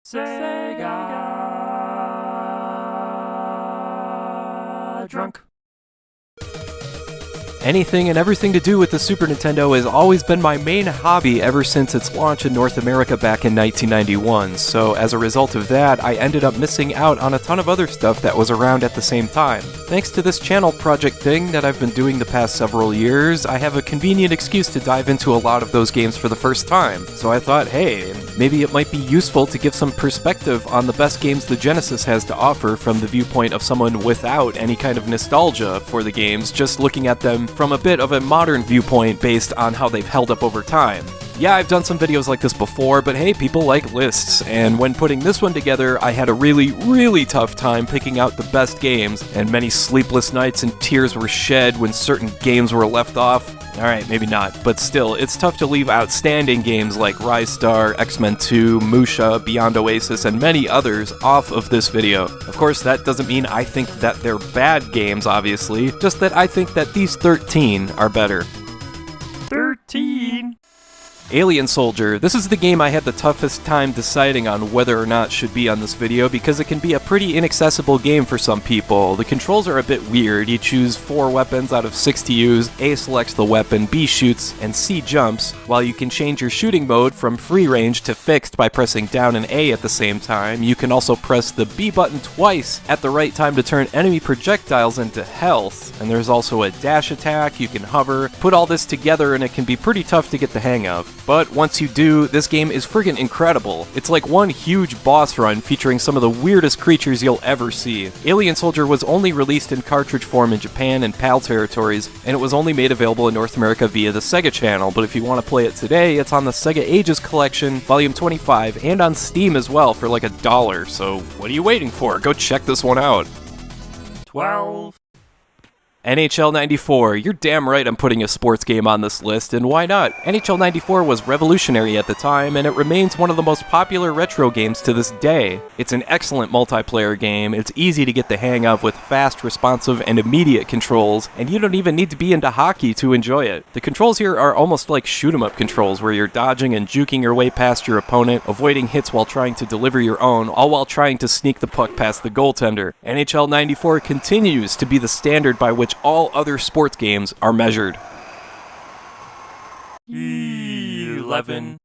Sega Drunk. Anything and everything to do with the Super Nintendo has always been my main hobby ever since its launch in North America back in 1991, so as a result of that, I ended up missing out on a ton of other stuff that was around at the same time. Thanks to this channel project thing that I've been doing the past several years, I have a convenient excuse to dive into a lot of those games for the first time, so I thought, hey, maybe it might be useful to give some perspective on the best games the Genesis has to offer from the viewpoint of someone without any kind of nostalgia for the games, just looking at them from a bit of a modern viewpoint based on how they've held up over time. Yeah, I've done some videos like this before, but hey, people like lists, and when putting this one together, I had a really tough time picking out the best games, and many sleepless nights and tears were shed when certain games were left off. Alright, maybe not, but still, it's tough to leave outstanding games like Rise Star, X-Men 2, Musha, Beyond Oasis, and many others off of this video. Of course, that doesn't mean I think that they're bad games, obviously, just that I think that these 13 are better. 13. Alien Soldier. This is the game I had the toughest time deciding on whether or not should be on this video because it can be a pretty inaccessible game for some people. The controls are a bit weird. You choose 4 weapons out of 6 to use, A selects the weapon, B shoots, and C jumps, while you can change your shooting mode from free range to fixed by pressing down and A at the same time. You can also press the B button twice at the right time to turn enemy projectiles into health, and there's also a dash attack, you can hover. Put all this together and it can be pretty tough to get the hang of. But once you do, this game is friggin' incredible. It's like one huge boss run featuring some of the weirdest creatures you'll ever see. Alien Soldier was only released in cartridge form in Japan and PAL territories, and it was only made available in North America via the Sega Channel, but if you want to play it today, it's on the Sega Ages Collection, Volume 25, and on Steam as well for like $1, so what are you waiting for? Go check this one out. 12. NHL 94. You're damn right I'm putting a sports game on this list, and why not? NHL 94 was revolutionary at the time, and it remains one of the most popular retro games to this day. It's an excellent multiplayer game, it's easy to get the hang of with fast, responsive, and immediate controls, and you don't even need to be into hockey to enjoy it. The controls here are almost like shoot-'em-up controls, where you're dodging and juking your way past your opponent, avoiding hits while trying to deliver your own, all while trying to sneak the puck past the goaltender. NHL 94 continues to be the standard by which all other sports games are measured. 11.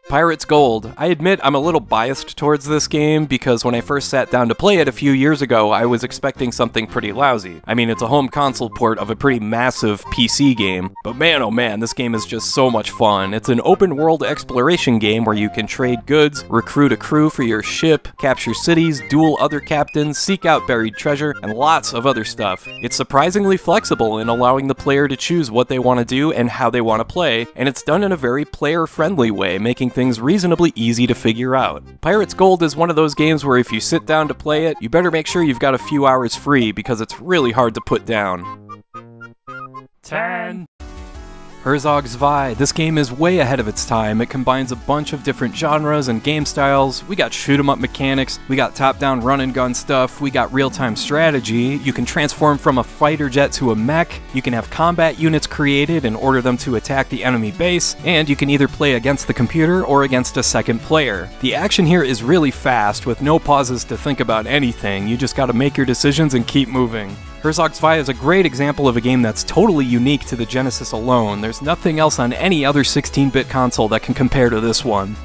Pirates Gold. I admit I'm a little biased towards this game because when I first sat down to play it a few years ago, I was expecting something pretty lousy. I mean, it's a home console port of a pretty massive PC game, but man oh man, this game is just so much fun. It's an open world exploration game where you can trade goods, recruit a crew for your ship, capture cities, duel other captains, seek out buried treasure, and lots of other stuff. It's surprisingly flexible in allowing the player to choose what they want to do and how they want to play, and it's done in a very player-friendly way, making things reasonably easy to figure out. Pirates Gold is one of those games where if you sit down to play it, you better make sure you've got a few hours free because it's really hard to put down. 10. Herzog Zwei. This game is way ahead of its time. It combines a bunch of different genres and game styles. We got shoot-'em-up mechanics, we got top-down run-and-gun stuff, we got real-time strategy, you can transform from a fighter jet to a mech, you can have combat units created and order them to attack the enemy base, and you can either play against the computer or against a second player. The action here is really fast, with no pauses to think about anything. You just gotta make your decisions and keep moving. Herzog Zwei is a great example of a game that's totally unique to the Genesis alone. There's nothing else on any other 16-bit console that can compare to this one.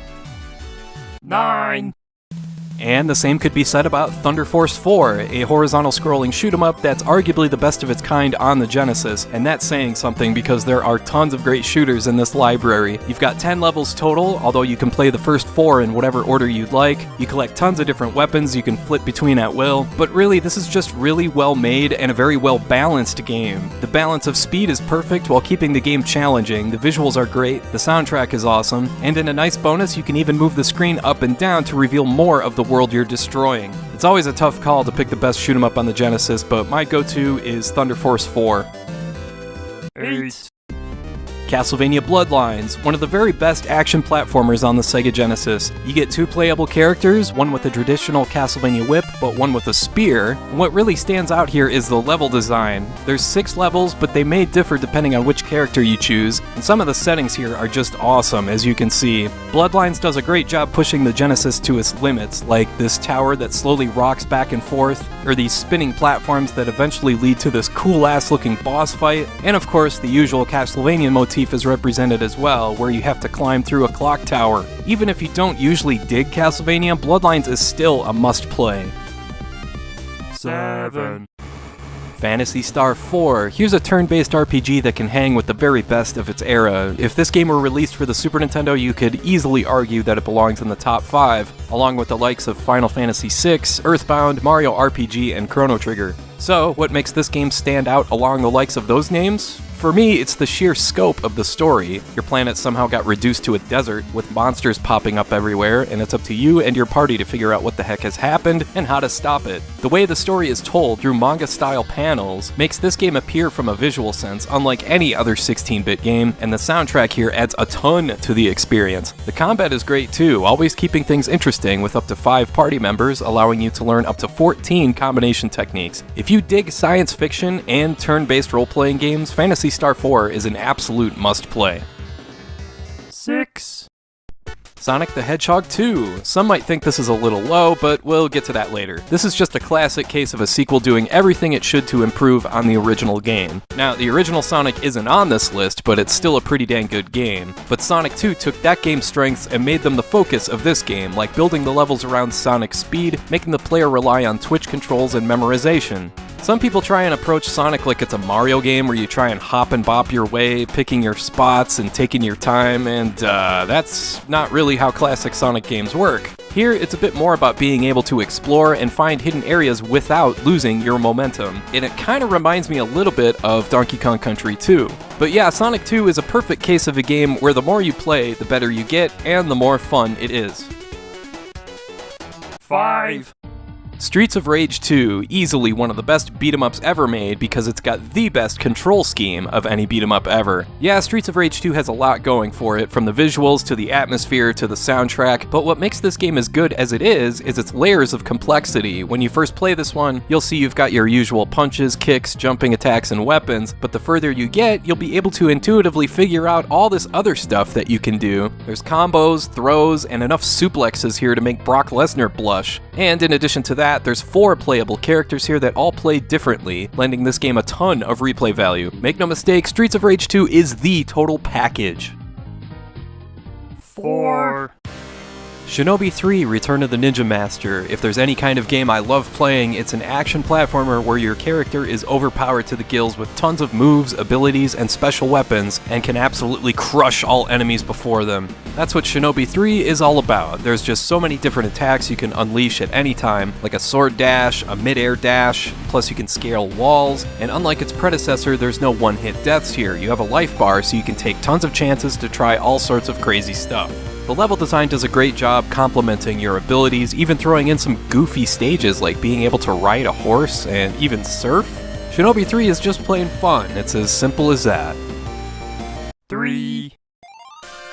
9. And the same could be said about Thunder Force 4, a horizontal scrolling shoot-'em-up that's arguably the best of its kind on the Genesis, and that's saying something because there are tons of great shooters in this library. You've got 10 levels total, although you can play the first 4 in whatever order you'd like. You collect tons of different weapons you can flip between at will, but really this is just really well made and a very well balanced game. The balance of speed is perfect while keeping the game challenging, the visuals are great, the soundtrack is awesome, and in a nice bonus you can even move the screen up and down to reveal more of the world you're destroying. It's always a tough call to pick the best shoot-'em-up on the Genesis, but my go-to is Thunder Force 4. 8. Castlevania Bloodlines, one of the very best action platformers on the Sega Genesis. You get 2 playable characters, one with a traditional Castlevania whip, but one with a spear. And what really stands out here is the level design. There's 6 levels, but they may differ depending on which character you choose, and some of the settings here are just awesome, as you can see. Bloodlines does a great job pushing the Genesis to its limits, like this tower that slowly rocks back and forth, or these spinning platforms that eventually lead to this cool-ass looking boss fight, and of course the usual Castlevania motif is represented as well, where you have to climb through a clock tower. Even if you don't usually dig Castlevania, Bloodlines is still a must-play. 7. Phantasy Star 4. Here's a turn-based RPG that can hang with the very best of its era. If this game were released for the Super Nintendo, you could easily argue that it belongs in the top 5, along with the likes of Final Fantasy VI, Earthbound, Mario RPG, and Chrono Trigger. So, what makes this game stand out along the likes of those names? For me, it's the sheer scope of the story. Your planet somehow got reduced to a desert, with monsters popping up everywhere, and it's up to you and your party to figure out what the heck has happened and how to stop it. The way the story is told through manga-style panels makes this game appear from a visual sense unlike any other 16-bit game, and the soundtrack here adds a ton to the experience. The combat is great too, always keeping things interesting with up to 5 party members, allowing you to learn up to 14 combination techniques. If you dig science fiction and turn-based role-playing games, Phantasy Star 4 is an absolute must-play. 6. Sonic the Hedgehog 2. Some might think this is a little low, but we'll get to that later. This is just a classic case of a sequel doing everything it should to improve on the original game. Now, the original Sonic isn't on this list, but it's still a pretty dang good game. But Sonic 2 took that game's strengths and made them the focus of this game, like building the levels around Sonic's speed, making the player rely on twitch controls and memorization. Some people try and approach Sonic like it's a Mario game where you try and hop and bop your way, picking your spots and taking your time, and that's not really how classic Sonic games work. Here, it's a bit more about being able to explore and find hidden areas without losing your momentum, and it kind of reminds me a little bit of Donkey Kong Country 2. But yeah, Sonic 2 is a perfect case of a game where the more you play, the better you get, and the more fun it is. 5. Streets of Rage 2, easily one of the best beat-em-ups ever made because it's got the best control scheme of any beat-em-up ever. Yeah, Streets of Rage 2 has a lot going for it, from the visuals to the atmosphere to the soundtrack, but what makes this game as good as it is its layers of complexity. When you first play this one, you'll see you've got your usual punches, kicks, jumping attacks, and weapons, but the further you get, you'll be able to intuitively figure out all this other stuff that you can do. There's combos, throws, and enough suplexes here to make Brock Lesnar blush. And in addition to that, there's 4 playable characters here that all play differently, lending this game a ton of replay value. Make no mistake, Streets of Rage 2 is the total package. 4. Shinobi 3: Return of the Ninja Master. If there's any kind of game I love playing, it's an action platformer where your character is overpowered to the gills with tons of moves, abilities, and special weapons, and can absolutely crush all enemies before them. That's what Shinobi 3 is all about. There's just so many different attacks you can unleash at any time, like a sword dash, a mid-air dash, plus you can scale walls, and unlike its predecessor, there's no one-hit deaths here. You have a life bar, so you can take tons of chances to try all sorts of crazy stuff. The level design does a great job complementing your abilities, even throwing in some goofy stages like being able to ride a horse and even surf. Shinobi 3 is just plain fun, it's as simple as that. 3.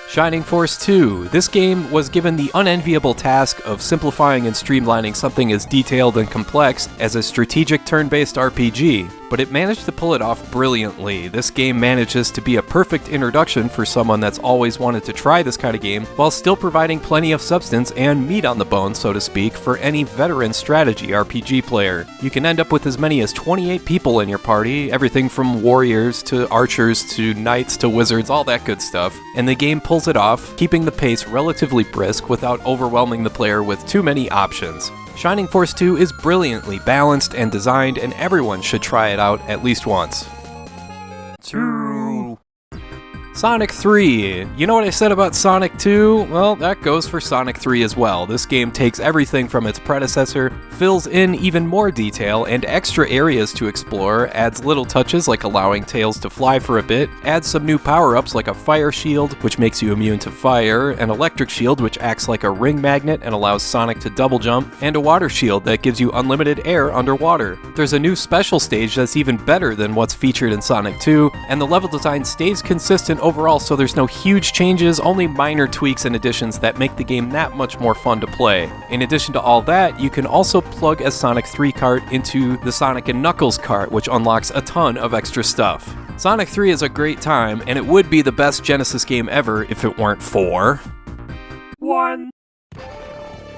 Shining Force 2. This game was given the unenviable task of simplifying and streamlining something as detailed and complex as a strategic turn-based RPG, but it managed to pull it off brilliantly. This game manages to be a perfect introduction for someone that's always wanted to try this kind of game, while still providing plenty of substance and meat on the bone, so to speak, for any veteran strategy RPG player. You can end up with as many as 28 people in your party, everything from warriors to archers to knights to wizards, all that good stuff, and the game pulls it off, keeping the pace relatively brisk without overwhelming the player with too many options. Shining Force 2 is brilliantly balanced and designed, and everyone should try it out at least once. 2. Sonic 3. You know what I said about Sonic 2? Well, that goes for Sonic 3 as well. This game takes everything from its predecessor, fills in even more detail and extra areas to explore, adds little touches like allowing Tails to fly for a bit, adds some new power-ups like a fire shield, which makes you immune to fire, an electric shield which acts like a ring magnet and allows Sonic to double jump, and a water shield that gives you unlimited air underwater. There's a new special stage that's even better than what's featured in Sonic 2, and the level design stays consistent overall, so there's no huge changes, only minor tweaks and additions that make the game that much more fun to play. In addition to all that, you can also plug a Sonic 3 cart into the Sonic & Knuckles cart, which unlocks a ton of extra stuff. Sonic 3 is a great time, and it would be the best Genesis game ever if it weren't for 1.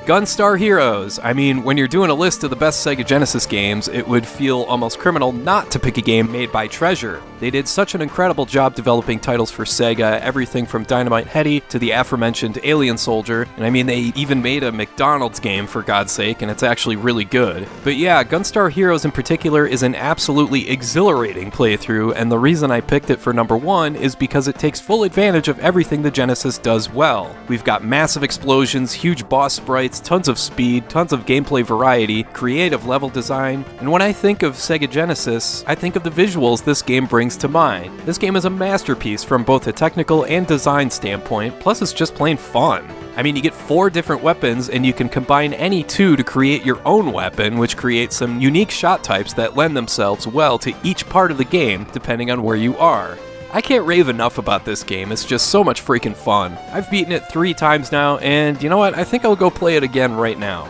Gunstar Heroes. I mean, when you're doing a list of the best Sega Genesis games, it would feel almost criminal not to pick a game made by Treasure. They did such an incredible job developing titles for Sega, everything from Dynamite Headdy to the aforementioned Alien Soldier, and I mean, they even made a McDonald's game, for God's sake, and it's actually really good. But yeah, Gunstar Heroes in particular is an absolutely exhilarating playthrough, and the reason I picked it for number 1 is because it takes full advantage of everything the Genesis does well. We've got massive explosions, huge boss sprites, tons of speed, tons of gameplay variety, creative level design, and when I think of Sega Genesis, I think of the visuals this game brings to mind. This game is a masterpiece from both a technical and design standpoint, plus it's just plain fun. I mean, you get 4 different weapons, and you can combine any 2 to create your own weapon, which creates some unique shot types that lend themselves well to each part of the game, depending on where you are. I can't rave enough about this game, it's just so much freaking fun. I've beaten it 3 times now, and you know what, I think I'll go play it again right now.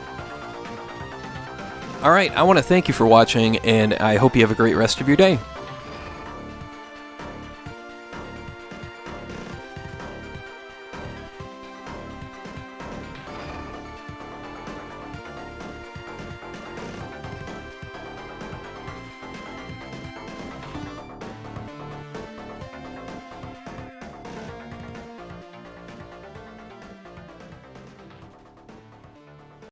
Alright, I want to thank you for watching, and I hope you have a great rest of your day.